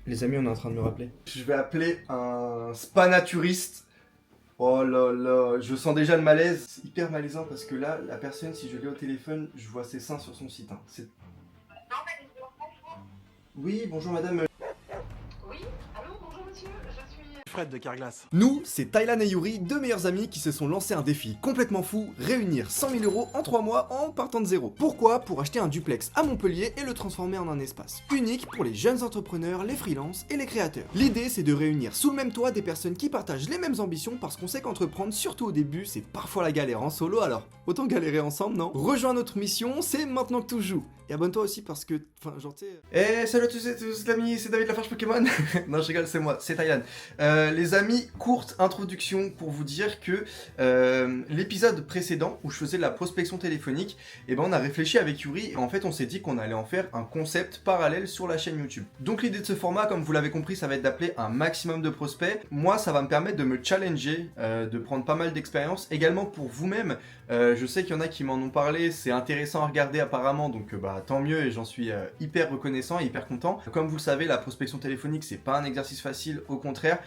Les amis, on est en train de me rappeler. Je vais appeler un spanaturiste. Oh là là, je sens déjà le malaise. C'est hyper malaisant parce que là, la personne, si je l'ai au téléphone, je vois ses seins sur son site. Hein. Oui, bonjour madame. Oui, allô, bonjour monsieur, je suis... Fred de Carglass. Nous, c'est Taylan et Yuri, deux meilleurs amis qui se sont lancés un défi complètement fou, réunir 100 000 euros en 3 mois en partant de zéro. Pourquoi? Pour acheter un duplex à Montpellier et le transformer en un espace unique pour les jeunes entrepreneurs, les freelances et les créateurs. L'idée, c'est de réunir sous le même toit des personnes qui partagent les mêmes ambitions parce qu'on sait qu'entreprendre, surtout au début, c'est parfois la galère en solo, alors autant galérer ensemble, non? Rejoins notre mission, c'est maintenant que tout se joue. Et abonne-toi aussi parce que, enfin, genre, tu sais... Eh, salut à tous et tous, les amis, c'est David Lafarge Pokémon. Non, je rigole, c'est moi, c'est Taylan. Les amis, courte introduction pour vous dire que l'épisode précédent où je faisais de la prospection téléphonique, eh ben on a réfléchi avec Yuri et en fait on s'est dit qu'on allait en faire un concept parallèle sur la chaîne YouTube. Donc l'idée de ce format, comme vous l'avez compris, ça va être d'appeler un maximum de prospects. Moi, ça va me permettre de me challenger, de prendre pas mal d'expérience. Également pour vous-même, je sais qu'il y en a qui m'en ont parlé, c'est intéressant à regarder apparemment, donc tant mieux et j'en suis hyper reconnaissant et hyper content. Comme vous le savez, la prospection téléphonique, c'est pas un exercice facile, au contraire,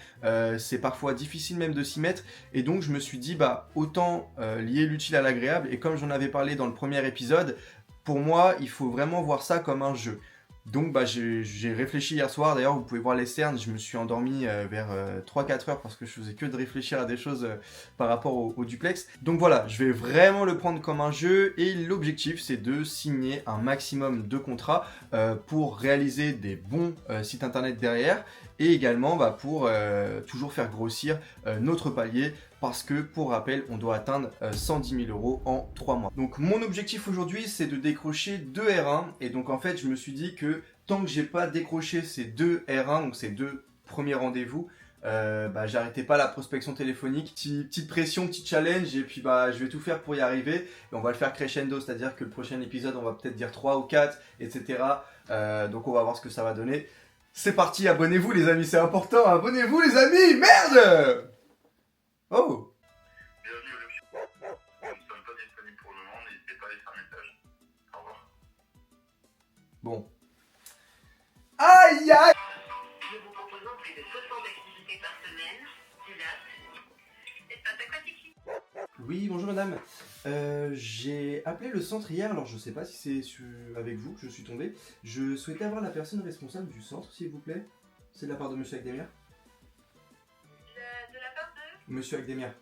c'est parfois difficile même de s'y mettre et donc je me suis dit autant lier l'utile à l'agréable et comme j'en avais parlé dans le premier épisode, pour moi il faut vraiment voir ça comme un jeu. Donc j'ai réfléchi hier soir, d'ailleurs vous pouvez voir les cernes, je me suis endormi vers 3-4 heures parce que je faisais que de réfléchir à des choses par rapport au duplex. Donc voilà, je vais vraiment le prendre comme un jeu et l'objectif c'est de signer un maximum de contrats pour réaliser des bons sites internet derrière et également pour toujours faire grossir notre palier parce que, pour rappel, on doit atteindre 110 000 euros en 3 mois. Donc mon objectif aujourd'hui, c'est de décrocher 2 R1, et donc en fait, je me suis dit que tant que j'ai pas décroché ces 2 R1, donc ces 2 premiers rendez-vous, j'arrêtais pas la prospection téléphonique. Petite pression, petit challenge, et puis je vais tout faire pour y arriver, et on va le faire crescendo, c'est-à-dire que le prochain épisode, on va peut-être dire 3 ou 4, etc. Donc on va voir ce que ça va donner. C'est parti, abonnez-vous les amis, c'est important, abonnez-vous les amis, merde! Oh! Bienvenue au Luxio. Nous ne sommes pas disponibles pour le moment, n'hésitez pas à laisser un message. Au revoir. Bon. Aïe aïe! Nous vous proposons plus de 60 activités par semaine, pilates, espace aquatique. Oui, bonjour madame. J'ai appelé le centre hier, alors je sais pas si c'est avec vous que je suis tombé. Je souhaitais avoir la personne responsable du centre, s'il vous plaît. C'est de la part de monsieur Agdemir. De la part de... Monsieur Agdemir.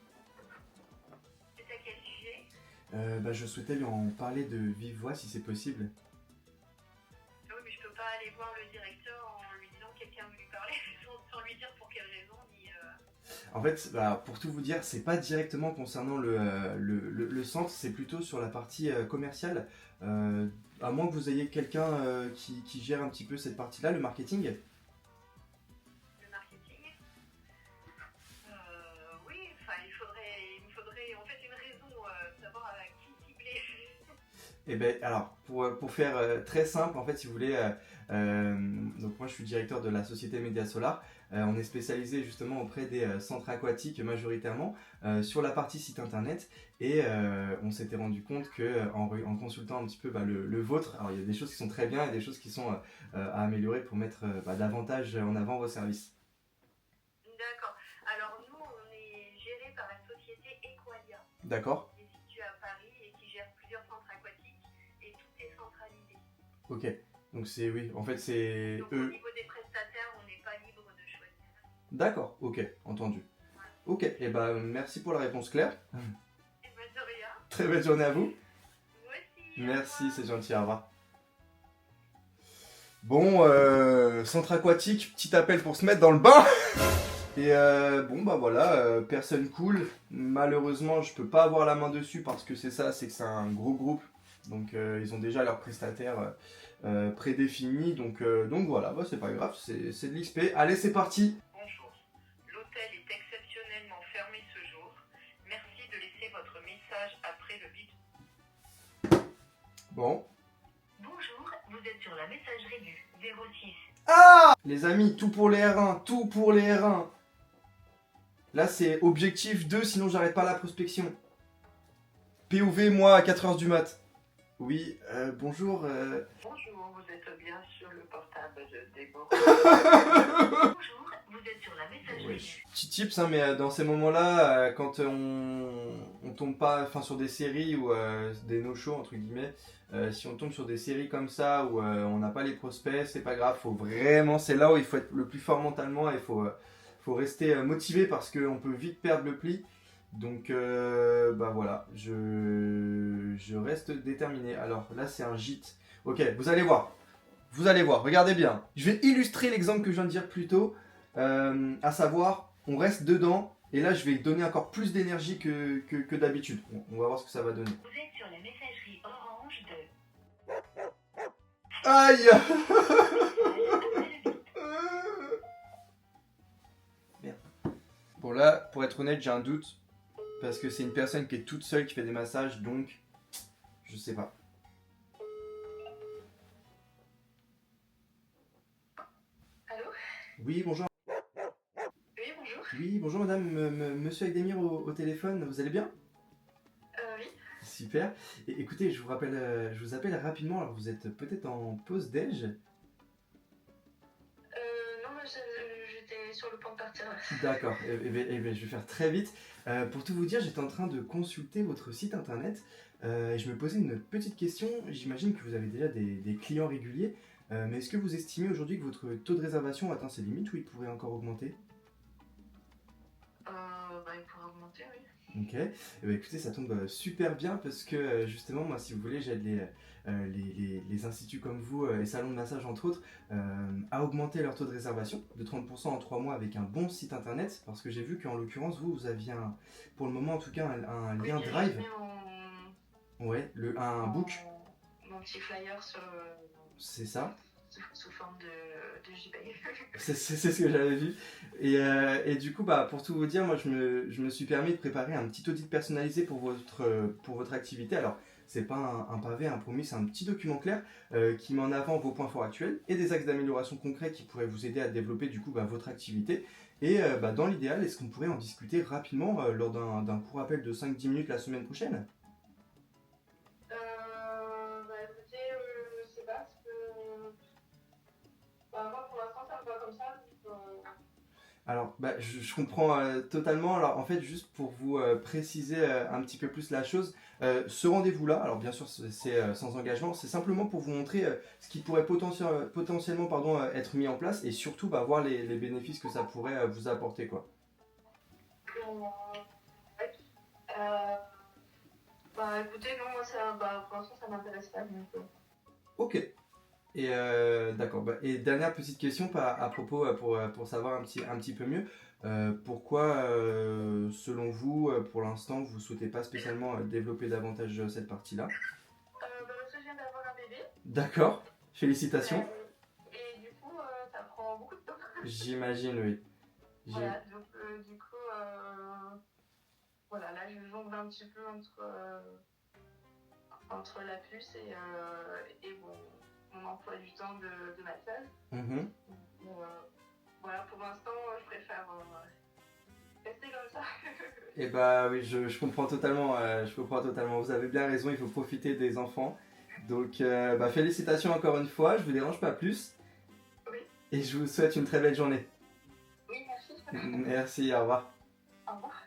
C'est à quel sujet? Je souhaitais lui en parler de vive voix si c'est possible. Ah oui, mais je peux pas aller voir le directeur en lui disant que quelqu'un veut lui parler sans lui dire pour quelle raison, ni... En fait, pour tout vous dire, c'est pas directement concernant le centre, c'est plutôt sur la partie commerciale. À moins que vous ayez quelqu'un qui gère un petit peu cette partie-là, le marketing. Le marketing. Oui, enfin, il me faudrait en fait une raison, savoir à qui cibler. Eh ben, alors, pour faire très simple, en fait, si vous voulez, donc moi je suis directeur de la société Média Solar. On est spécialisé justement auprès des centres aquatiques majoritairement sur la partie site internet et on s'était rendu compte que en consultant un petit peu le vôtre, alors il y a des choses qui sont très bien et des choses qui sont à améliorer pour mettre davantage en avant vos services. D'accord. Alors nous, on est géré par la société Equalia, D'accord? qui est située à Paris et qui gère plusieurs centres aquatiques et tout est centralisé. Ok. Donc c'est oui, en fait c'est Donc au eux. niveau des prestataires, on n'est pas libre de choisir. D'accord, ok, entendu. Ok, et merci pour la réponse claire. Et ben de rien. Très belle journée à vous. Moi aussi. au Merci, revoir. c'est gentil, au revoir. Bon, centre aquatique, petit appel pour se mettre dans le bain. Et voilà, personne cool. Malheureusement, je peux pas avoir la main dessus parce que c'est que c'est un gros groupe. Donc ils ont déjà leurs prestataires prédéfinis. Donc voilà, c'est pas grave, c'est de l'XP. Allez, c'est parti. Bonjour. L'hôtel est exceptionnellement fermé ce jour. Merci de laisser votre message après le bip. Bon. Bonjour, vous êtes sur la messagerie du 06. Les amis, tout pour les R1, tout pour les R1. Là, c'est objectif 2, sinon j'arrête pas la prospection. POV, moi, à 4h du mat. Oui, bonjour. Bonjour, vous êtes bien sur le portable de Déborah. Bonjour, vous êtes sur la messagerie. Wesh. Petit tips, hein, mais dans ces moments-là, quand on tombe pas enfin, sur des séries ou des no-shows, entre guillemets, si on tombe sur des séries comme ça où on n'a pas les prospects, c'est pas grave, faut vraiment, c'est là où il faut être le plus fort mentalement et faut rester motivé parce qu'on peut vite perdre le pli. Donc, bah voilà, je reste déterminé. Alors là, c'est un gîte. Ok, vous allez voir. Vous allez voir, regardez bien. Je vais illustrer l'exemple que je viens de dire plus tôt, à savoir, on reste dedans, et là, je vais donner encore plus d'énergie que d'habitude. On va voir ce que ça va donner. Vous êtes sur la messagerie orange de... Aïe Merde. Bon là, pour être honnête, j'ai un doute, parce que c'est une personne qui est toute seule qui fait des massages, donc je sais pas. Allô? Oui, bonjour. Oui, bonjour. Oui, bonjour madame, monsieur Agdemir au téléphone, vous allez bien? Oui. Super. Et, écoutez, je vous appelle rapidement, alors vous êtes peut-être en pause déj? Non, mais j'étais sur le point de partir là. D'accord, je vais faire très vite. Pour tout vous dire, j'étais en train de consulter votre site internet et je me posais une petite question. J'imagine que vous avez déjà des clients réguliers, mais est-ce que vous estimez aujourd'hui que votre taux de réservation atteint ses limites ou il pourrait encore augmenter? Il pourrait augmenter, oui. Ok, eh ben, écoutez, ça tombe super bien parce que justement, moi, si vous voulez, j'aide les instituts comme vous, les salons de massage entre autres, à augmenter leur taux de réservation de 30% en 3 mois avec un bon site internet. Parce que j'ai vu qu'en l'occurrence, vous aviez pour le moment en tout cas, un lien Oui, Drive. j'ai mis Ouais, un book, mon petit flyer sur c'est ça. sous forme de JPEG. C'est ce que j'avais vu. Et du coup, bah, pour tout vous dire, moi, je me suis permis de préparer un petit audit personnalisé pour votre activité. Alors, c'est pas un pavé, un promis, c'est un petit document clair qui met en avant vos points forts actuels et des axes d'amélioration concrets qui pourraient vous aider à développer du coup bah, votre activité. Et bah, dans l'idéal, est-ce qu'on pourrait en discuter rapidement lors d'un court appel de 5-10 minutes la semaine prochaine? Écoutez, je sais pas, parce que moi pour l'instant ça me va comme ça. Alors, bah, je comprends totalement. Alors, en fait, juste pour vous préciser un petit peu plus la chose, ce rendez-vous-là, alors bien sûr, c'est sans engagement, c'est simplement pour vous montrer ce qui pourrait potentiellement être mis en place et surtout bah, voir les bénéfices que ça pourrait vous apporter, quoi. Ouais. Écoutez, non, moi pour l'instant ça m'intéresse pas. Donc, Ok. Et d'accord. Bah, et dernière petite question à propos pour savoir un petit peu mieux. Pourquoi, selon vous, pour l'instant, vous souhaitez pas spécialement développer davantage cette partie-là? parce que je viens d'avoir un bébé. D'accord. Félicitations. Et du coup, ça prend beaucoup de temps. J'imagine, oui. Voilà, donc du coup, voilà, là je jongle un petit peu entre la puce et mon emploi du temps de massage. Mhm. Voilà, pour l'instant, je préfère rester comme ça. Et bah oui, je comprends totalement. Je comprends totalement. Vous avez bien raison. Il faut profiter des enfants. Donc, bah, félicitations encore une fois. Je vous dérange pas plus. Oui. Et je vous souhaite une très belle journée. Oui, merci. Merci. Au revoir. Au revoir.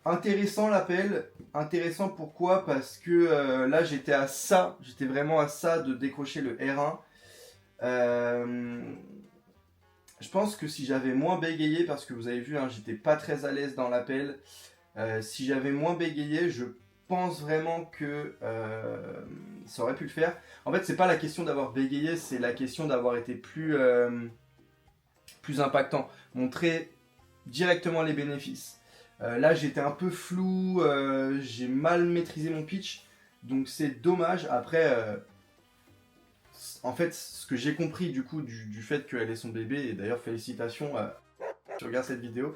Intéressant l'appel, intéressant pourquoi? Parce que là j'étais vraiment à ça de décrocher le R1. Je pense que si j'avais moins bégayé, parce que vous avez vu, hein, j'étais pas très à l'aise dans l'appel, si j'avais moins bégayé, je pense vraiment que ça aurait pu le faire. En fait, c'est pas la question d'avoir bégayé, c'est la question d'avoir été plus impactant, montrer directement les bénéfices. Là, j'étais un peu flou, j'ai mal maîtrisé mon pitch, donc c'est dommage. Après, en fait, ce que j'ai compris du coup du fait qu'elle ait son bébé, et d'ailleurs félicitations, tu regardes cette vidéo,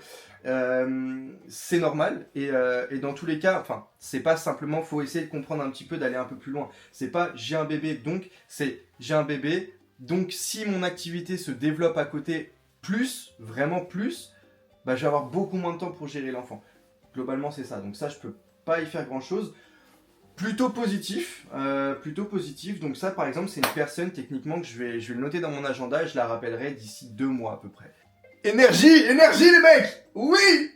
c'est normal. Et dans tous les cas, enfin, c'est pas simplement, faut essayer de comprendre un petit peu, d'aller un peu plus loin. C'est pas j'ai un bébé, donc c'est j'ai un bébé, donc si mon activité se développe à côté plus, vraiment plus, bah, je vais avoir beaucoup moins de temps pour gérer l'enfant. Globalement, c'est ça. Donc ça, je peux pas y faire grand-chose. Plutôt positif, donc ça par exemple c'est une personne techniquement que je vais le noter dans mon agenda et je la rappellerai d'ici 2 mois à peu près. Énergie les mecs. Oui.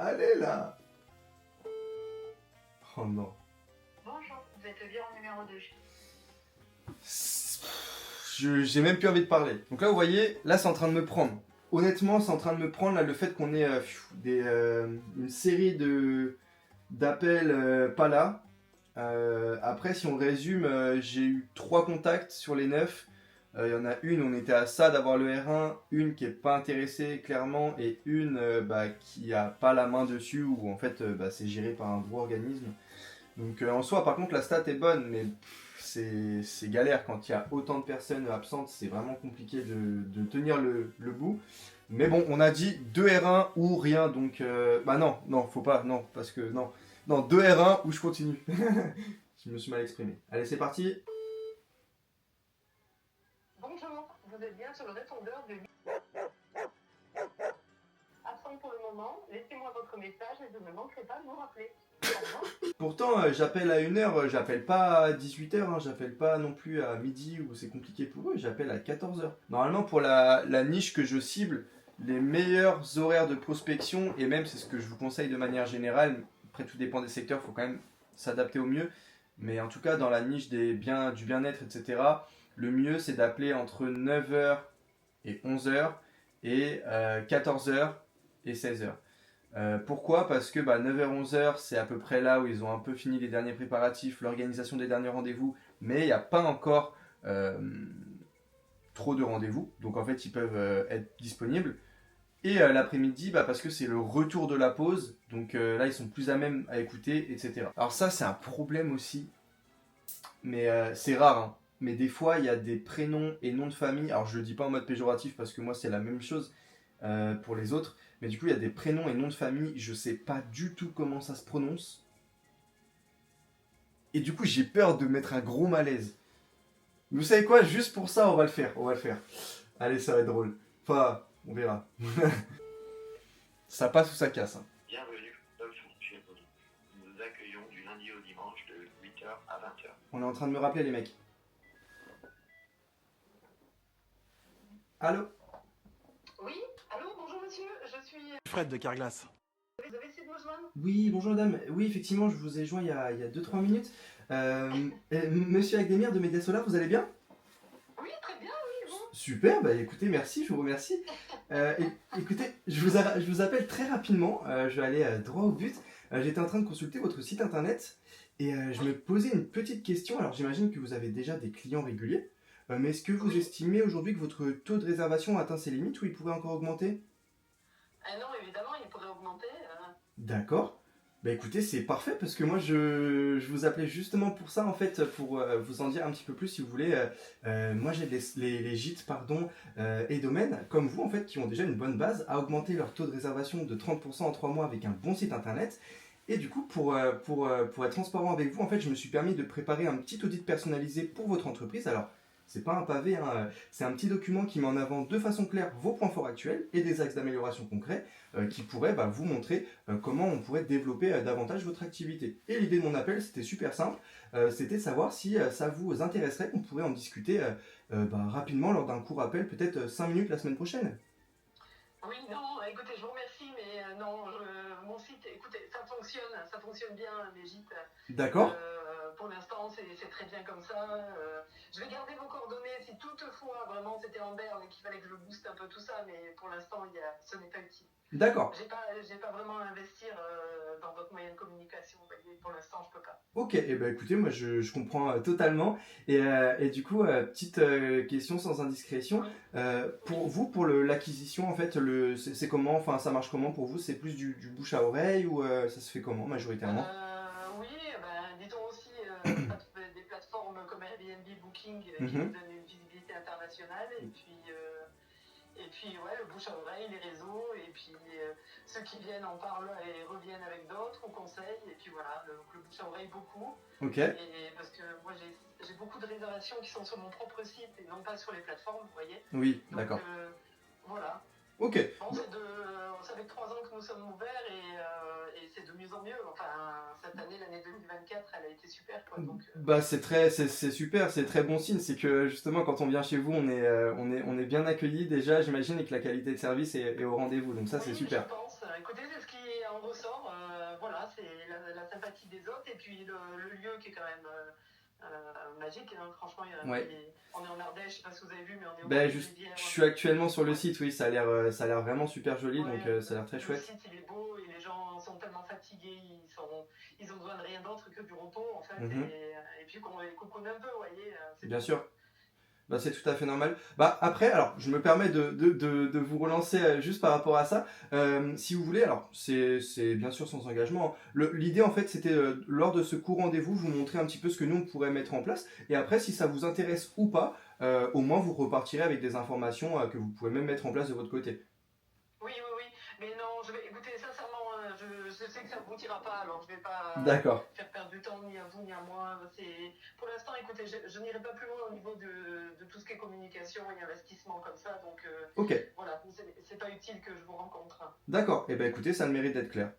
Allez là. Oh non. Bonjour, vous êtes bien au numéro 2. J'ai même plus envie de parler. Donc là, vous voyez, là, c'est en train de me prendre. Honnêtement, c'est en train de me prendre là, le fait qu'on ait une série d'appels pas là. Après, si on résume, j'ai eu 3 contacts sur les 9. Il y en a une, on était à ça d'avoir le R1, une qui est pas intéressée clairement, et une qui a pas la main dessus, ou en fait c'est géré par un gros organisme. Donc en soi, par contre, la stat est bonne, mais c'est galère quand il y a autant de personnes absentes, c'est vraiment compliqué de tenir le bout. Mais bon, on a dit 2 R1 ou rien, donc non, faut pas, non, parce que non, 2 R1 ou je continue. Je me suis mal exprimé. Allez, c'est parti. Bonjour, vous êtes bien sur le répondeur de absent pour le moment. Laissez-moi votre message et je ne manquerai pas de vous rappeler. Au revoir. Pourtant, j'appelle à 1h, j'appelle pas à 18h, j'appelle pas non plus à midi où c'est compliqué pour eux, j'appelle à 14h. Normalement, pour la niche que je cible, les meilleurs horaires de prospection, et même c'est ce que je vous conseille de manière générale, après tout dépend des secteurs, il faut quand même s'adapter au mieux, mais en tout cas dans la niche du bien-être, etc., le mieux c'est d'appeler entre 9h et 11h et 14h et 16h. Pourquoi ? Parce que 9h-11h, c'est à peu près là où ils ont un peu fini les derniers préparatifs, l'organisation des derniers rendez-vous, mais il n'y a pas encore trop de rendez-vous, donc en fait ils peuvent être disponibles. Et l'après-midi, parce que c'est le retour de la pause, donc là ils sont plus à même à écouter, etc. Alors ça c'est un problème aussi, mais c'est rare, hein. Mais des fois il y a des prénoms et noms de famille, alors je le dis pas en mode péjoratif parce que moi c'est la même chose pour les autres, mais du coup il y a des prénoms et noms de famille, je sais pas du tout comment ça se prononce, et du coup j'ai peur de mettre un gros malaise. Mais vous savez quoi, juste pour ça on va le faire. Allez, ça va être drôle, enfin on verra. Ça passe ou ça casse, hein. Bienvenue, chez vous. Nous vous accueillons du lundi au dimanche de 8h à 20h. On est en train de me rappeler les mecs. Allô ? Oui, allô, bonjour monsieur, je suis... Fred de Carglass. Vous avez essayé de me joindre? Oui, bonjour madame. Oui, effectivement, je vous ai joint il y a 2-3 minutes. Monsieur Agdemir de Media Solar, vous allez bien ? Oui, très bien, oui, bon. Super, écoutez, merci, je vous remercie. Écoutez, je vous appelle très rapidement, je vais aller droit au but. J'étais en train de consulter votre site internet et je me posais une petite question. Alors j'imagine que vous avez déjà des clients réguliers, mais est-ce que vous estimez aujourd'hui que votre taux de réservation a atteint ses limites ou il pourrait encore augmenter ? Non, évidemment, il pourrait augmenter. D'accord. Écoutez, c'est parfait parce que moi je vous appelais justement pour ça en fait, pour vous en dire un petit peu plus si vous voulez. Moi j'ai les gîtes et domaines comme vous en fait qui ont déjà une bonne base à augmenter leur taux de réservation de 30% en 3 mois avec un bon site internet. Et du coup pour être transparent avec vous en fait je me suis permis de préparer un petit audit personnalisé pour votre entreprise. Alors c'est pas un pavé, hein, c'est un petit document qui met en avant de façon claire vos points forts actuels et des axes d'amélioration concrets qui pourraient vous montrer comment on pourrait développer davantage votre activité. Et l'idée de mon appel, c'était super simple, c'était de savoir si ça vous intéresserait, qu'on pourrait en discuter rapidement lors d'un court appel, peut-être 5 minutes la semaine prochaine. Oui, non, écoutez, je vous remercie, mais non, mon site, écoutez, ça fonctionne bien, les gîtes. D'accord. Pour l'instant, c'est très bien comme ça. Je vais garder vos coordonnées si toutefois, vraiment, c'était en berne et qu'il fallait que je booste un peu tout ça, mais pour l'instant, ce n'est pas utile. D'accord. J'ai pas vraiment à investir dans votre moyen de communication, vous voyez, pour l'instant, je peux pas. Ok, écoutez, moi je comprends totalement. Et du coup, petite question sans indiscrétion. Pour vous, pour l'acquisition, en fait, c'est comment, enfin ça marche comment pour vous ? C'est plus du bouche à oreille ou ça se fait comment majoritairement ? Oui, disons aussi des plateformes comme Airbnb, Booking qui nous donnent une visibilité internationale Et puis, ouais, le bouche à oreille, les réseaux, et puis ceux qui viennent en parlent et reviennent avec d'autres, on conseille, et puis voilà, le bouche à oreille beaucoup. Ok. Et parce que moi, j'ai beaucoup de réservations qui sont sur mon propre site et non pas sur les plateformes, vous voyez. Oui, Donc, d'accord. Voilà. Ok. Bon, ça fait 3 ans que nous sommes ouverts et c'est de mieux en mieux. Enfin, cette année, l'année 2024, elle a été super, quoi. Donc, Bah c'est super, c'est très bon signe, c'est que justement quand on vient chez vous on est bien accueilli déjà j'imagine et que la qualité de service est au rendez-vous, donc ça oui, c'est super. je pense. Écoutez, c'est ce qui en ressort. Voilà, c'est la sympathie des autres et puis le lieu qui est quand même magique. Hein. Franchement, Ouais. on est en Ardèche, je sais pas si vous avez vu, mais on est au Ben bord des je rivières. suis actuellement sur le site, oui, ça a l'air vraiment super joli, Ouais, donc ça a l'air très le chouette. site il est beau et les gens sont tellement fatigués, ils ont besoin de rien d'autre que du repos en fait. Mhm. Et puis qu'on les coucoune un peu, vous voyez. Bien tout. sûr. Bah, c'est tout à fait normal. Bah, après, alors, je me permets de vous relancer juste par rapport à ça. Si vous voulez, alors, c'est bien sûr sans engagement. Hein. L'idée, en fait, c'était, lors de ce court rendez-vous, vous montrer un petit peu ce que nous, on pourrait mettre en place. Et après, si ça vous intéresse ou pas, au moins, vous repartirez avec des informations que vous pouvez même mettre en place de votre côté. Oui, oui, oui. Mais non, écoutez, sincèrement, je sais que ça ne aboutira pas, alors je ne vais pas D'accord. faire perdre du temps ni à vous ni à moi. Pour l'instant, écoutez, je n'irai pas plus loin au niveau de tout ce qui est communication et investissement comme ça. Donc, Ok. voilà, c'est pas utile que je vous rencontre. D'accord. Eh ben, écoutez, ça a le mérite d'être clair.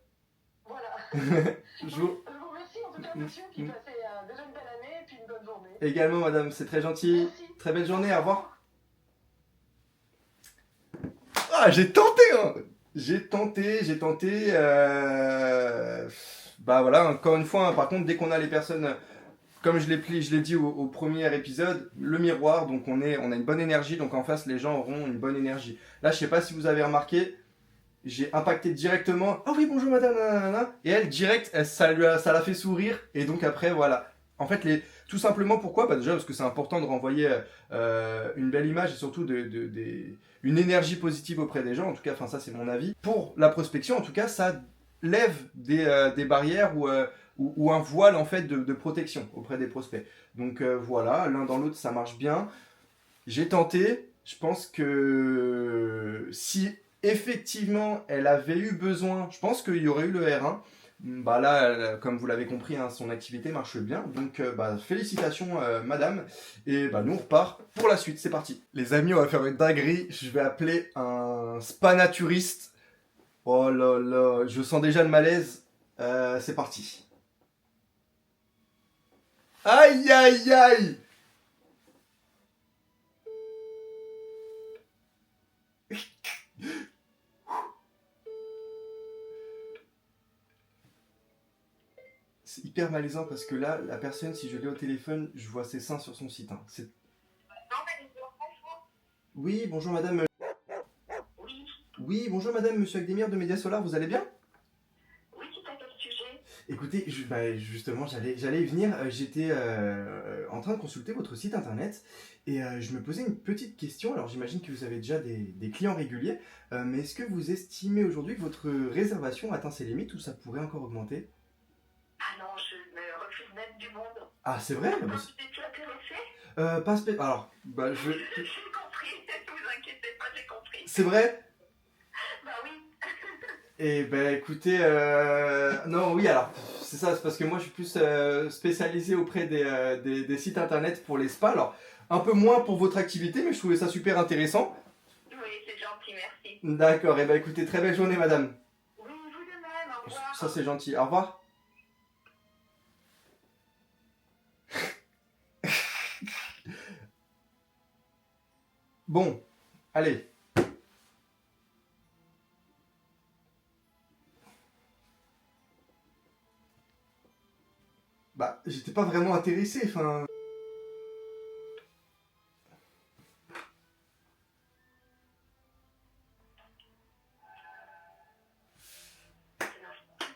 Voilà. Je vous... Je vous remercie en tout cas, monsieur, puis passez déjà une belle année et puis une bonne journée. Également, madame, c'est très gentil. Merci. Très belle journée, au revoir. Ah, j'ai tenté, hein. J'ai tenté. Bah voilà, encore une fois, hein, par contre, dès qu'on a les personnes, comme je l'ai dit au premier épisode, le miroir, donc on a une bonne énergie, donc en face, les gens auront une bonne énergie. Là, je sais pas si vous avez remarqué, j'ai impacté directement. Ah oui, bonjour madame, nanana. Et elle, direct, ça l'a fait sourire, et donc après, voilà. En fait, tout simplement, pourquoi? Bah déjà, parce que c'est important de renvoyer une belle image et surtout une énergie positive auprès des gens. En tout cas, enfin, ça, c'est mon avis. Pour la prospection, en tout cas, ça lève des barrières ou un voile, en fait, de protection auprès des prospects. Donc, voilà, l'un dans l'autre, ça marche bien. J'ai tenté. Je pense que si effectivement elle avait eu besoin, je pense qu'il y aurait eu le R1. Bah là, comme vous l'avez compris, hein, son activité marche bien. Donc, bah, félicitations, madame. Et bah, nous, on repart pour la suite. C'est parti. Les amis, on va faire une dinguerie. Je vais appeler un spanaturiste. Oh là là, je sens déjà le malaise. C'est parti. Aïe, aïe, aïe! C'est hyper malaisant parce que là, la personne, si je l'ai au téléphone, je vois ses seins sur son site. Hein. Oui, bonjour madame. Oui, Oui, bonjour madame, monsieur Agdemir de Média Solar, vous allez bien? oui, c'est à quel sujet? Écoutez, bah, justement, j'allais y venir. J'étais en train de consulter votre site internet et je me posais une petite question. Alors, j'imagine que vous avez déjà des clients réguliers, mais est-ce que vous estimez aujourd'hui que votre réservation atteint ses limites ou ça pourrait encore augmenter? Ah non, je me refuse même du monde. Ah, c'est vrai? Bah, Es-tu intéressé? pas Alors, bah, J'ai compris, ne vous inquiétez pas, j'ai compris. c'est vrai? Bah oui. Eh ben écoutez, non oui alors c'est ça, c'est parce que moi je suis plus spécialisé auprès des sites internet pour les spas, alors un peu moins pour votre activité mais je trouvais ça super intéressant. Oui, c'est gentil, merci. D'accord, et ben écoutez, très belle journée madame. Oui, vous de même, au revoir. Ça c'est gentil, au revoir. Bon, allez. Bah j'étais pas vraiment intéressé, enfin...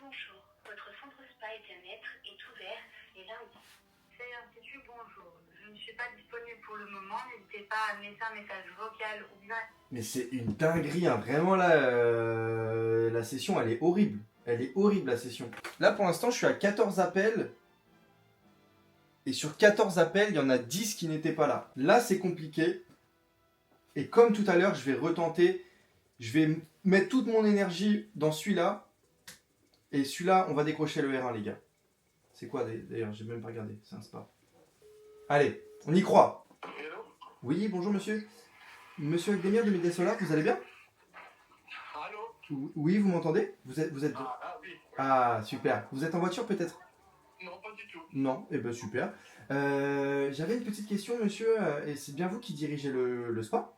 Bonjour, votre centre spa et bien-être est ouvert les lundis. C'est Institut, bonjour. Je ne suis pas disponible pour le moment. N'hésitez pas à me laisser un message vocal ou bien... Mais c'est une dinguerie, hein. Vraiment là, la session elle est horrible. Elle est horrible la session. Là pour l'instant je suis à 14 appels. Et sur 14 appels, il y en a 10 qui n'étaient pas là. Là c'est compliqué. Et comme tout à l'heure, je vais retenter. Je vais mettre toute mon énergie dans celui-là. Et celui-là, on va décrocher le R1, les gars. C'est quoi d'ailleurs? J'ai même pas regardé. C'est un spa. Allez, on y croit. Hello? Oui, bonjour monsieur. Monsieur Agdemir de Media Solar, vous allez bien? Allô? Oui, vous m'entendez? Vous êtes... Oui. Ah, super. Vous êtes en voiture peut-être? Non, pas du tout. Non, eh ben super. J'avais une petite question, monsieur, et c'est bien vous qui dirigez le spa?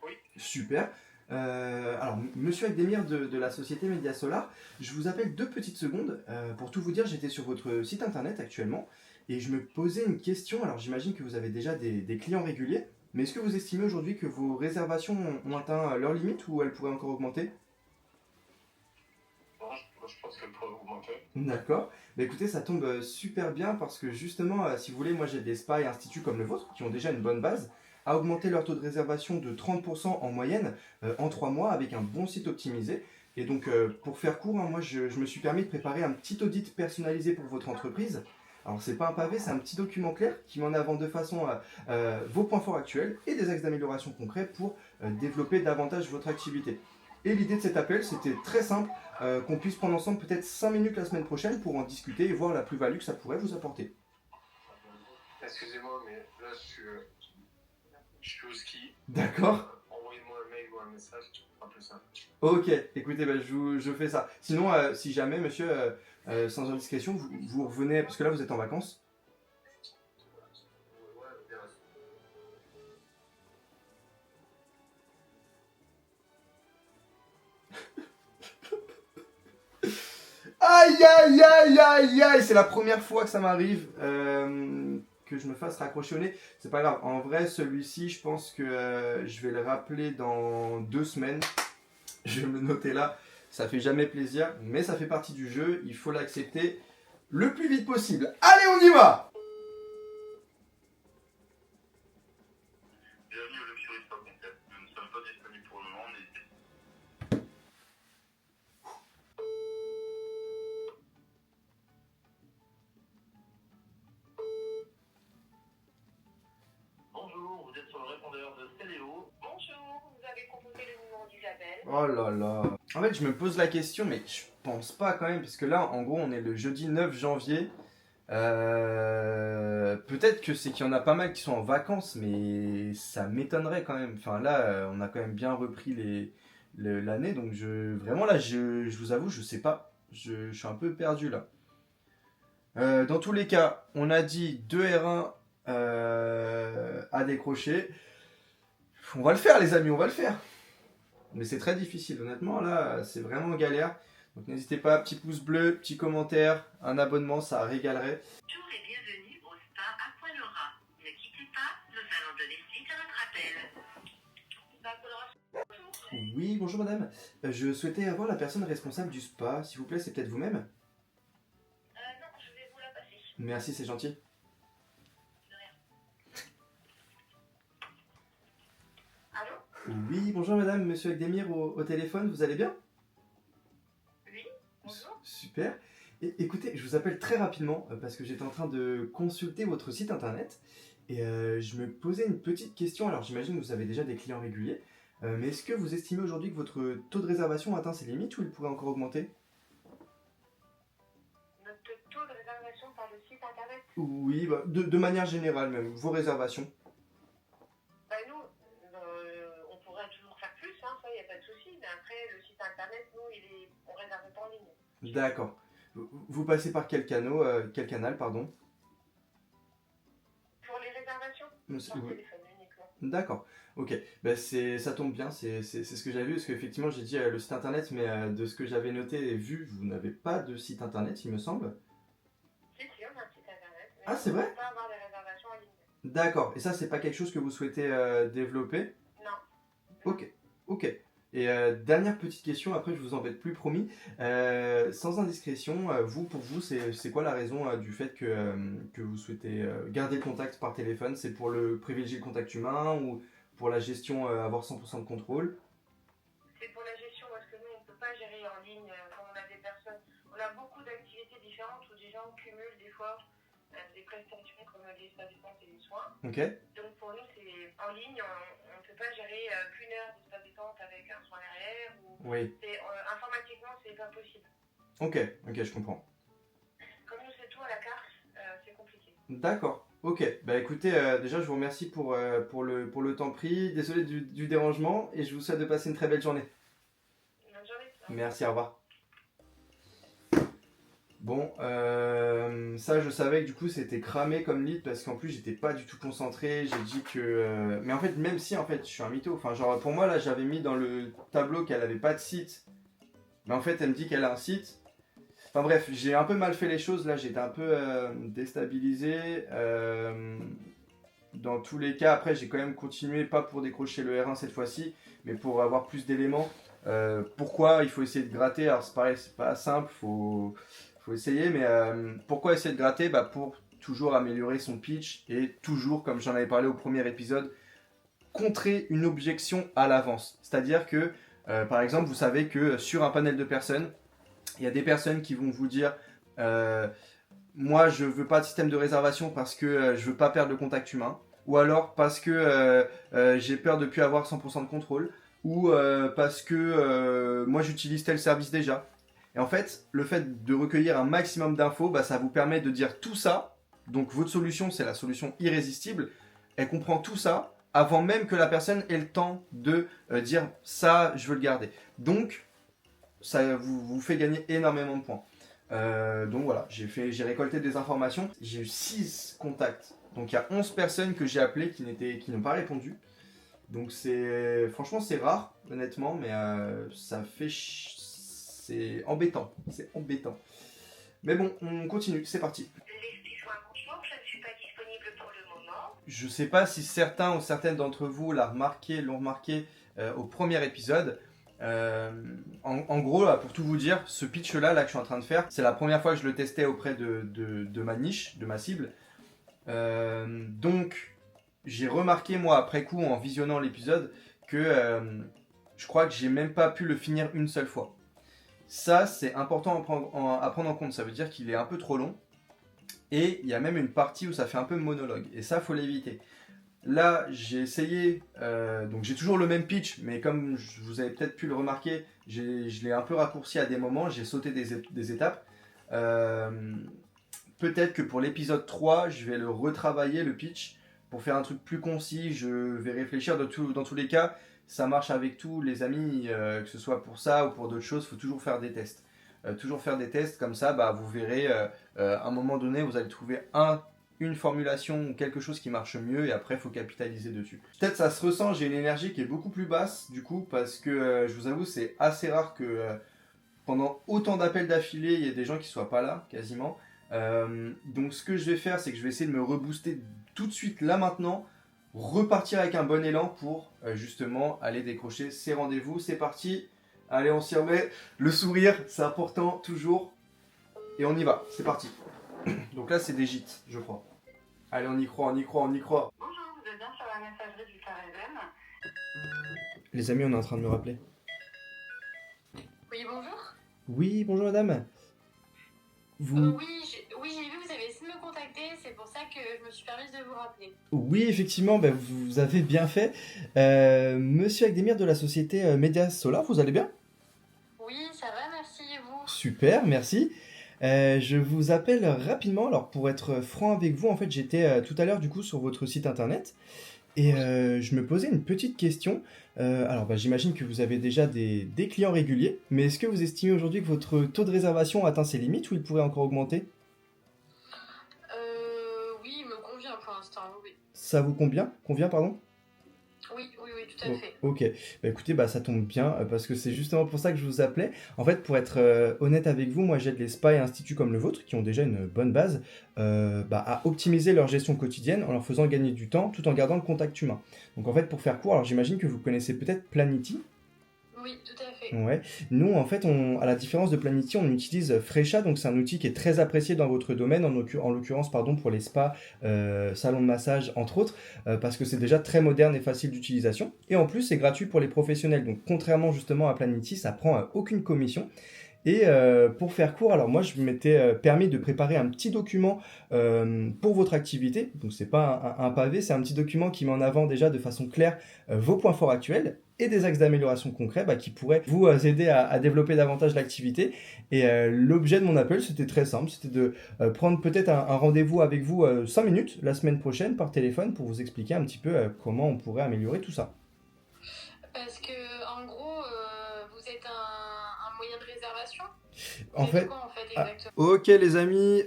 Oui. Super. Alors, monsieur Agdemir de la société Media Solar, je vous appelle 2 petites secondes. Pour tout vous dire, j'étais sur votre site internet actuellement et je me posais une question. Alors, j'imagine que vous avez déjà des clients réguliers, mais est-ce que vous estimez aujourd'hui que vos réservations ont atteint leur limite ou elles pourraient encore augmenter? Non, je pense qu'elle pourrait augmenter. D'accord. Bah écoutez, ça tombe super bien parce que justement, si vous voulez, moi j'ai des spas et instituts comme le vôtre qui ont déjà une bonne base à augmenter leur taux de réservation de 30% en moyenne en 3 mois avec un bon site optimisé. Et donc, pour faire court, hein, moi je me suis permis de préparer un petit audit personnalisé pour votre entreprise. Alors, c'est pas un pavé, c'est un petit document clair qui met en avant de façon vos points forts actuels et des axes d'amélioration concrets pour développer davantage votre activité. Et l'idée de cet appel, c'était très simple, qu'on puisse prendre ensemble peut-être 5 minutes la semaine prochaine pour en discuter et voir la plus-value que ça pourrait vous apporter. Excusez-moi, mais là, je suis au ski. D'accord. Envoyez-moi un mail ou un message, un peu simple. Ok, écoutez, bah, je fais ça. Sinon, si jamais, monsieur, sans indiscrétion, vous revenez, parce que là vous êtes en vacances. Ouais, bien. Aïe aïe aïe aïe aïe, c'est la première fois que ça m'arrive que je me fasse raccrocher au nez. C'est pas grave, en vrai celui-ci je pense que je vais le rappeler dans 2 semaines. Je vais me le noter là, ça fait jamais plaisir, mais ça fait partie du jeu, il faut l'accepter le plus vite possible. Allez, on y va! Bienvenue au Luxury Spa Concept. Nous ne sommes pas disponibles pour le moment, n'hésitez pas. Bonjour, vous êtes sur le répondeur de Céléo. Bonjour, vous avez composé le numéro du label. Oh là là. En fait, je me pose la question, mais je pense pas quand même, puisque là, en gros, on est le jeudi 9 janvier. Peut-être que c'est qu'il y en a pas mal qui sont en vacances, mais ça m'étonnerait quand même. Enfin là, on a quand même bien repris l'année, donc vraiment là, je vous avoue, je sais pas. Je suis un peu perdu là. Dans tous les cas, on a dit 2 R1 à décrocher. On va le faire, les amis, on va le faire. Mais c'est très difficile, honnêtement, là, c'est vraiment galère. Donc n'hésitez pas, petit pouce bleu, petit commentaire, un abonnement, ça régalerait. Bonjour et bienvenue au spa Aqualora. Ne quittez pas, nous allons donner suite à votre appel. Spa Aqualora, bonjour. Oui, bonjour madame. Je souhaitais avoir la personne responsable du spa, s'il vous plaît, c'est peut-être vous-même? Non, je vais vous la passer. Merci, c'est gentil. De rien. Allô? Oui, bonjour madame, monsieur Agdemir au téléphone, vous allez bien? Oui, bonjour. Super. Écoutez, je vous appelle très rapidement parce que j'étais en train de consulter votre site internet et je me posais une petite question. Alors j'imagine que vous avez déjà des clients réguliers, mais est-ce que vous estimez aujourd'hui que votre taux de réservation atteint ses limites ou il pourrait encore augmenter? Notre taux de réservation par le site internet. Oui, bah, de manière générale même, vos réservations. Bah nous, on pourrait toujours faire plus, hein, ça, il n'y a pas de souci. Mais après, le site internet, nous, on réserve pas en ligne. D'accord. Vous passez par quel canal, pardon? Pour les réservations, par Oui. téléphone uniquement. D'accord, ok. Ben ça tombe bien, c'est ce que j'avais vu, parce qu'effectivement j'ai dit le site internet, mais de ce que j'avais noté et vu, vous n'avez pas de site internet, il me semble. Si, on a un site internet. Mais Ah, c'est on vrai? peut pas avoir des réservations en ligne. D'accord, et ça c'est pas quelque chose que vous souhaitez développer? Non. Ok, ok. Et dernière petite question, après je vous embête plus, promis. Sans indiscrétion, pour vous, c'est quoi la raison du fait que vous souhaitez garder le contact par téléphone? C'est pour privilégier le contact humain ou pour la gestion, avoir 100% de contrôle? C'est pour la gestion parce que nous, on ne peut pas gérer en ligne comme on a des personnes. On a beaucoup d'activités différentes où des gens cumulent des fois des prestations comme les spa détente et les soins. Ok. Donc pour nous, c'est en ligne, on ne peut pas gérer qu'une heure de spa détente avec un soin derrière. Oui. Informatiquement, c'est pas possible. Ok, je comprends. Comme nous, c'est tout à la carte, c'est compliqué. D'accord. Ok. Bah écoutez, déjà je vous remercie pour le temps pris. Désolé du dérangement et je vous souhaite de passer une très belle journée. Bonne journée. Merci, au revoir. Bon, ça je savais que du coup c'était cramé comme lead parce qu'en plus j'étais pas du tout concentré, j'ai dit que... Mais en fait même si en fait je suis un mytho, enfin genre pour moi là j'avais mis dans le tableau qu'elle avait pas de site, mais en fait elle me dit qu'elle a un site. Enfin bref, j'ai un peu mal fait les choses là, j'étais un peu déstabilisé. Dans tous les cas, après j'ai quand même continué, pas pour décrocher le R1 cette fois-ci, mais pour avoir plus d'éléments. Pourquoi il faut essayer de gratter? Alors c'est pareil, c'est pas simple, faut essayer, mais pourquoi essayer de gratter? Bah, pour toujours améliorer son pitch et toujours, comme j'en avais parlé au premier épisode, contrer une objection à l'avance. C'est-à-dire que, par exemple, vous savez que sur un panel de personnes, il y a des personnes qui vont vous dire moi je veux pas de système de réservation parce que je veux pas perdre le contact humain, ou alors parce que j'ai peur de ne plus avoir 100% de contrôle, ou parce que moi j'utilise tel service déjà. Et en fait, le fait de recueillir un maximum d'infos, bah, ça vous permet de dire tout ça. Donc votre solution, c'est la solution irrésistible. Elle comprend tout ça avant même que la personne ait le temps de dire ça, je veux le garder. Donc, ça vous fait gagner énormément de points. Donc voilà, j'ai récolté des informations. J'ai eu 6 contacts. Donc il y a 11 personnes que j'ai appelées qui n'ont pas répondu. Donc franchement c'est rare, honnêtement, mais ça fait... C'est embêtant. Mais bon, on continue, c'est parti. L'explication bonjour, je ne suis pas disponible pour le moment. Je sais pas si certains ou certaines d'entre vous l'ont remarqué au premier épisode. En gros, là, pour tout vous dire, ce pitch-là que je suis en train de faire, c'est la première fois que je le testais auprès de ma niche, de ma cible. Donc, j'ai remarqué, moi, après coup, en visionnant l'épisode, que je crois que j'ai même pas pu le finir une seule fois. Ça, c'est important à prendre en compte. Ça veut dire qu'il est un peu trop long. Et il y a même une partie où ça fait un peu monologue. Et ça, faut l'éviter. Là, j'ai essayé, donc j'ai toujours le même pitch, mais comme vous avez peut-être pu le remarquer, je l'ai un peu raccourci à des moments, j'ai sauté des étapes. Peut-être que pour l'épisode 3, je vais le retravailler, le pitch, pour faire un truc plus concis. Je vais réfléchir dans tous les cas. Ça marche avec tous les amis, que ce soit pour ça ou pour d'autres choses, il faut toujours faire des tests. Toujours faire des tests, comme ça, bah, vous verrez, à un moment donné, vous allez trouver une formulation ou quelque chose qui marche mieux et après il faut capitaliser dessus. Peut-être ça se ressent, j'ai une énergie qui est beaucoup plus basse du coup parce que je vous avoue c'est assez rare que pendant autant d'appels d'affilée il y ait des gens qui soient pas là quasiment. Donc ce que je vais faire c'est que je vais essayer de me rebooster tout de suite là maintenant, repartir avec un bon élan pour justement aller décrocher ces rendez-vous. C'est parti, allez on s'y remet, le sourire c'est important toujours et on y va, c'est parti. Donc là c'est des gîtes je crois. Allez, on y croit. Bonjour, vous êtes bien sur la messagerie du Carême. Les amis, on est en train de me rappeler. Oui, bonjour. Oui, bonjour madame. Oui, j'ai vu, vous avez essayé de me contacter, c'est pour ça que je me suis permise de vous rappeler. Oui, effectivement, vous avez bien fait. Monsieur Agdemir de la société Média Solar, vous allez bien? Oui, ça va, merci, et vous? Super, merci. Je vous appelle rapidement, alors pour être franc avec vous, en fait j'étais tout à l'heure du coup sur votre site internet et je me posais une petite question. Alors j'imagine que vous avez déjà des clients réguliers, mais est-ce que vous estimez aujourd'hui que votre taux de réservation atteint ses limites ou il pourrait encore augmenter? Oui, il me convient pour l'instant, oui. Ça vous convient, pardon? Oui, tout à fait. Ok, écoutez, ça tombe bien parce que c'est justement pour ça que je vous appelais. En fait, pour être honnête avec vous, moi j'aide les spas et instituts comme le vôtre qui ont déjà une bonne base à optimiser leur gestion quotidienne en leur faisant gagner du temps tout en gardant le contact humain. Donc en fait, pour faire court, alors j'imagine que vous connaissez peut-être Planity. Oui, tout à fait. Ouais. Nous, en fait, à la différence de Planity, on utilise Fresha, donc c'est un outil qui est très apprécié dans votre domaine, en l'occurrence, pour les spas, salons de massage, entre autres, parce que c'est déjà très moderne et facile d'utilisation. Et en plus, c'est gratuit pour les professionnels. Donc, contrairement justement à Planity, ça prend aucune commission. Et pour faire court, alors moi je m'étais permis de préparer un petit document pour votre activité. Donc c'est pas un pavé, c'est un petit document qui met en avant déjà de façon claire vos points forts actuels et des axes d'amélioration concrets qui pourraient vous aider à développer davantage l'activité. Et l'objet de mon appel, c'était très simple, c'était de prendre peut-être un rendez-vous avec vous 5 minutes la semaine prochaine par téléphone pour vous expliquer un petit peu comment on pourrait améliorer tout ça. Parce que, en gros, vous êtes un moyen de réservation? En fait, quoi, en fait, exactement? ok les amis,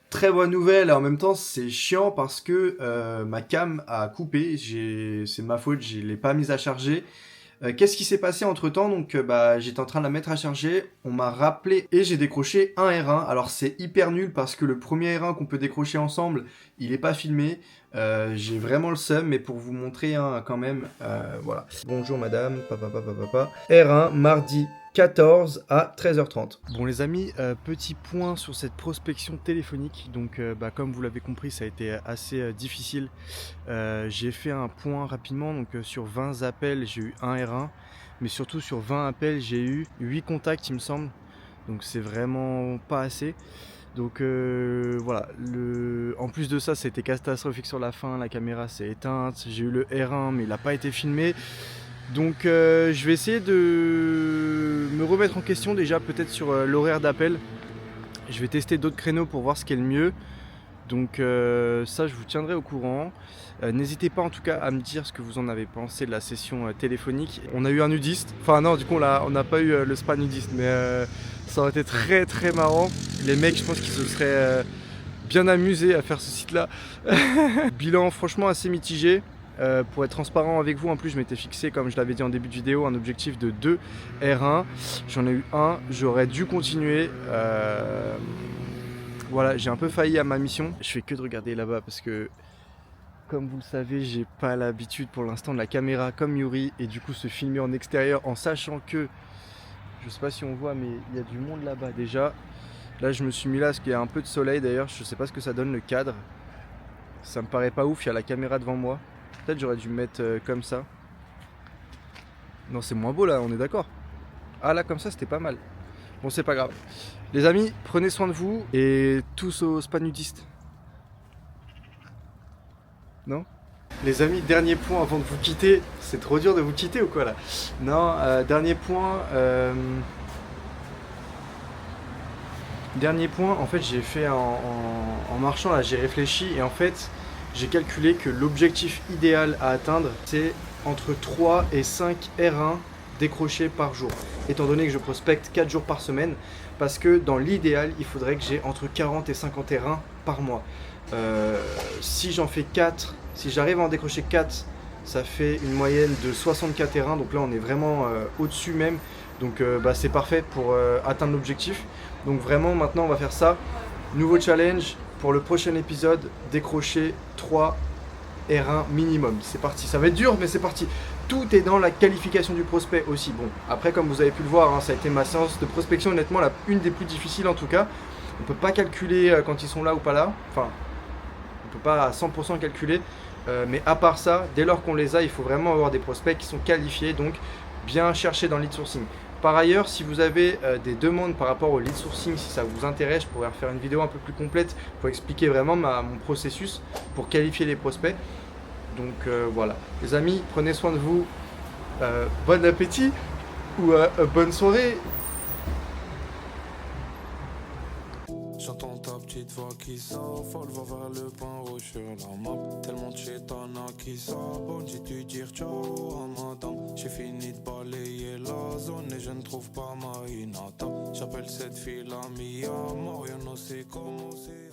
très bonne nouvelle, et en même temps c'est chiant parce que ma cam a coupé, c'est ma faute, je l'ai pas mise à charger. Qu'est-ce qui s'est passé entre temps? Donc j'étais en train de la mettre à charger, on m'a rappelé et j'ai décroché un R1. Alors c'est hyper nul parce que le premier R1 qu'on peut décrocher ensemble, il est pas filmé. J'ai vraiment le seum, mais pour vous montrer quand même, voilà. Bonjour madame, papa. R1, mardi 14 à 13h30. Bon les amis, petit point sur cette prospection téléphonique. Donc comme vous l'avez compris, ça a été assez difficile. J'ai fait un point rapidement, donc sur 20 appels, j'ai eu un R1. Mais surtout sur 20 appels, j'ai eu 8 contacts il me semble. Donc c'est vraiment pas assez. Donc voilà, en plus de ça, c'était catastrophique sur la fin, la caméra s'est éteinte, j'ai eu le R1 mais il n'a pas été filmé. Donc je vais essayer de me remettre en question déjà peut-être sur l'horaire d'appel. Je vais tester d'autres créneaux pour voir ce qui est le mieux. Donc ça je vous tiendrai au courant. N'hésitez pas en tout cas à me dire ce que vous en avez pensé de la session téléphonique. On a eu un nudiste, enfin non du coup on n'a pas eu le spa nudiste, mais ça aurait été très très marrant. Les mecs je pense qu'ils se seraient bien amusés à faire ce site là. Bilan franchement assez mitigé. Pour être transparent avec vous, en plus je m'étais fixé, comme je l'avais dit en début de vidéo, un objectif de 2 R1. J'en ai eu un, j'aurais dû continuer. Voilà, j'ai un peu failli à ma mission. Je fais que de regarder là-bas parce que, comme vous le savez, j'ai pas l'habitude pour l'instant de la caméra comme Yuri et du coup se filmer en extérieur en sachant que, je sais pas si on voit, mais il y a du monde là-bas déjà. Là je me suis mis là parce qu'il y a un peu de soleil d'ailleurs, je sais pas ce que ça donne le cadre. Ça me paraît pas ouf, il y a la caméra devant moi. Peut-être j'aurais dû me mettre comme ça. Non, c'est moins beau là, on est d'accord. Ah là, comme ça, c'était pas mal. Bon, c'est pas grave. Les amis, prenez soin de vous et tous au spa nudiste. Non? Les amis, dernier point avant de vous quitter. C'est trop dur de vous quitter ou quoi là? Non, dernier point. Dernier point, en fait, j'ai fait en marchant là, j'ai réfléchi et en fait. J'ai calculé que l'objectif idéal à atteindre, c'est entre 3 et 5 R1 décrochés par jour. Étant donné que je prospecte 4 jours par semaine, parce que dans l'idéal, il faudrait que j'ai entre 40 et 50 R1 par mois. Si j'en fais 4, si j'arrive à en décrocher 4, ça fait une moyenne de 64 R1. Donc là, on est vraiment au-dessus même. Donc c'est parfait pour atteindre l'objectif. Donc vraiment, maintenant, on va faire ça. Nouveau challenge. Pour le prochain épisode, décrocher 3 R1 minimum. C'est parti, ça va être dur mais c'est parti. Tout est dans la qualification du prospect aussi. Bon, après comme vous avez pu le voir, hein, ça a été ma séance de prospection honnêtement une des plus difficiles en tout cas. On ne peut pas calculer quand ils sont là ou pas là. Enfin, on ne peut pas à 100% calculer. Mais à part ça, dès lors qu'on les a, il faut vraiment avoir des prospects qui sont qualifiés. Donc bien chercher dans le lead sourcing. Par ailleurs, si vous avez des demandes par rapport au lead sourcing, si ça vous intéresse, je pourrais refaire une vidéo un peu plus complète pour expliquer vraiment mon processus pour qualifier les prospects. Donc voilà. Les amis, prenez soin de vous. Bon appétit ou bonne soirée. J'entends ta petite voix qui s'affole, va vers le pain rouge sur la map. Tellement de chétana qui s'abonne, j'ai dû dire ciao à madame. J'ai fini de balayer la zone et je ne trouve pas ma Hinata. J'appelle cette fille la Mia, Mariano c'est comment c'est.